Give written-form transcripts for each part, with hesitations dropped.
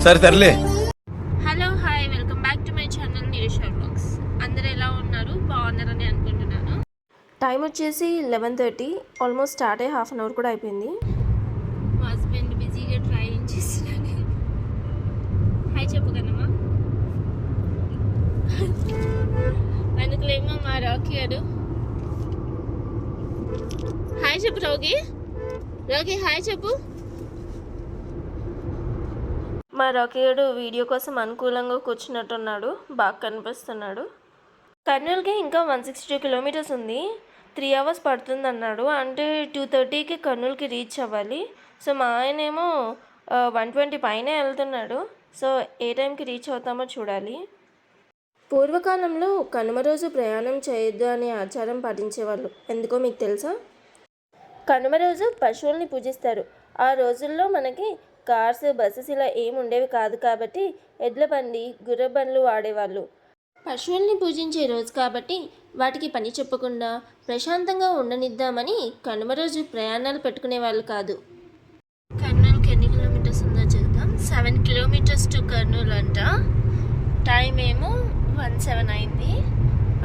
సరే తరలే. Hello hi, welcome back to my channel Nireesha vlogs. అందరు ఎలా ఉన్నారు? బాగున్నారని అనుకుంటున్నాను. టైం వచ్చేసి 11:30, ఆల్మోస్ట్ స్టార్ట్ అయ్యి హాఫ్ అన్ అవర్ కూడా అయిపోయింది. మా హస్బెండ్ బిజీగా డ్రైవింగ్ చేస్తున్నాను. హాయ్ చెప్పు కదమ్మా. వెనుకలేమో మా రాకీ గారు. హాయ్ చెప్పు రాకీ. రాకీ హాయ్ చెప్పు. మా రాకీయుడు వీడియో కోసం అనుకూలంగా కూర్చున్నట్టున్నాడు, బాగా కనిపిస్తున్నాడు. కర్నూలుకి ఇంకా 162 కిలోమీటర్స్ ఉంది, 3 hours పడుతుంది అన్నాడు. అంటే 2:30కి కర్నూలుకి రీచ్ అవ్వాలి. సో మా ఆయనేమో 120 పైనే వెళ్తున్నాడు. సో ఏ టైంకి రీచ్ అవుతామో చూడాలి. పూర్వకాలంలో కనుమ రోజు ప్రయాణం చేయొద్దు అనే ఆచారం పాటించేవాళ్ళు. ఎందుకో మీకు తెలుసా? కనుమ రోజు పశువుల్ని పూజిస్తారు. ఆ రోజుల్లో మనకి కార్స్, బస్సెస్ ఇలా ఏమి ఉండేవి కాదు కాబట్టి ఎడ్ల బండి, గుర్ర బండ్లు వాడేవాళ్ళు. పశువుల్ని పూజించే రోజు కాబట్టి వాటికి పని చెప్పకుండా ప్రశాంతంగా ఉండనిద్దామని కనుమ రోజు ప్రయాణాలు పెట్టుకునేవాళ్ళు కాదు. కర్నూలుకి ఎన్ని కిలోమీటర్స్ ఉందో చూద్దాం. 7 kilometers టు కర్నూలు అంట. టైం ఏమో 1:07 అయింది.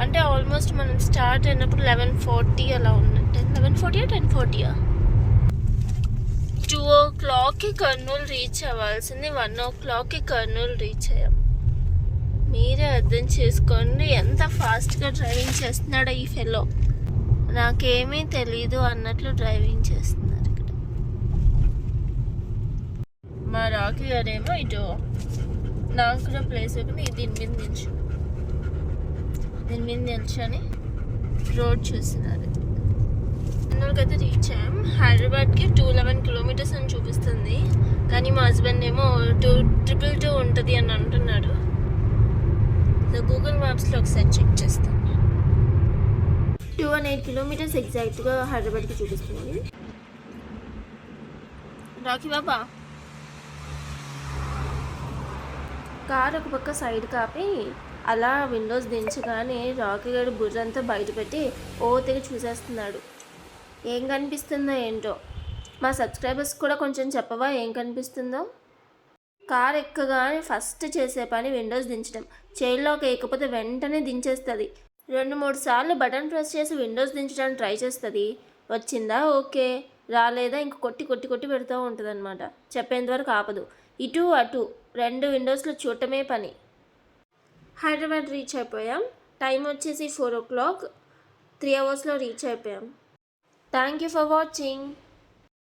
అంటే ఆల్మోస్ట్ మనం స్టార్ట్ అయినప్పుడు 11:40 అలా ఉన్నట్టు. 11:40 10:40 2 o'clockకి కర్నూలు రీచ్ అవ్వాల్సింది. 1 o'clockకి కర్నూలు రీచ్ అయ్యాం. మీరే అర్థం చేసుకోండి ఎంత ఫాస్ట్గా డ్రైవింగ్ చేస్తున్నాడో ఈ ఫెలో. నాకేమీ తెలీదు అన్నట్లు డ్రైవింగ్ చేస్తున్నారు ఇక్కడ. మా రాకీ గారేమో ఇటు నాకు కూడా ప్లేస్ అయిపోయింది. దీని మీద నిల్చొని రోడ్ చూస్తున్నారు. కర్నూలుకైతే రీచ్ అయ్యాం. హైదరాబాద్కి 211 kilometers అని చూపిస్తుంది, కానీ మా హస్బెండ్ ఏమో 222 ఉంటుంది అని అంటున్నాడు. సో గూగుల్ మ్యాప్స్లో ఒకసారి చెక్ చేస్తాం. 218 kilometers ఎగ్జాక్ట్గా హైదరాబాద్కి చూపిస్తుంది. రాకీ బాబా కార్ ఒక పక్క సైడ్ కాపి అలా విండోస్ దించగానే రాకీ గారు బుర్రంతా బయట పెట్టి తెగ చూసేస్తున్నాడు. ఏం కనిపిస్తుందో ఏంటో. మా సబ్స్క్రైబర్స్ కూడా కొంచెం చెప్పవా ఏం కనిపిస్తుందో? కార్ ఎక్కగానే ఫస్ట్ చేసే పని విండోస్ దించడం. చైల్డ్లోకి ఎక్కకపోతే వెంటనే దించేస్తుంది. 2-3 సార్లు బటన్ ప్రెస్ చేసి విండోస్ దించడానికి ట్రై చేస్తుంది. వచ్చిందా ఓకే, రాలేదా ఇంక కొట్టి కొట్టి కొట్టి పెడుతూ ఉంటుంది అనమాట. చెప్పేంత వరకు ఆపదు. ఇటు అటు 2 విండోస్లో చూడటమే పని. హైదరాబాద్ రీచ్ అయిపోయాం. టైం వచ్చేసి 4 o'clock. 3 hours రీచ్ అయిపోయాం. Thank you for watching.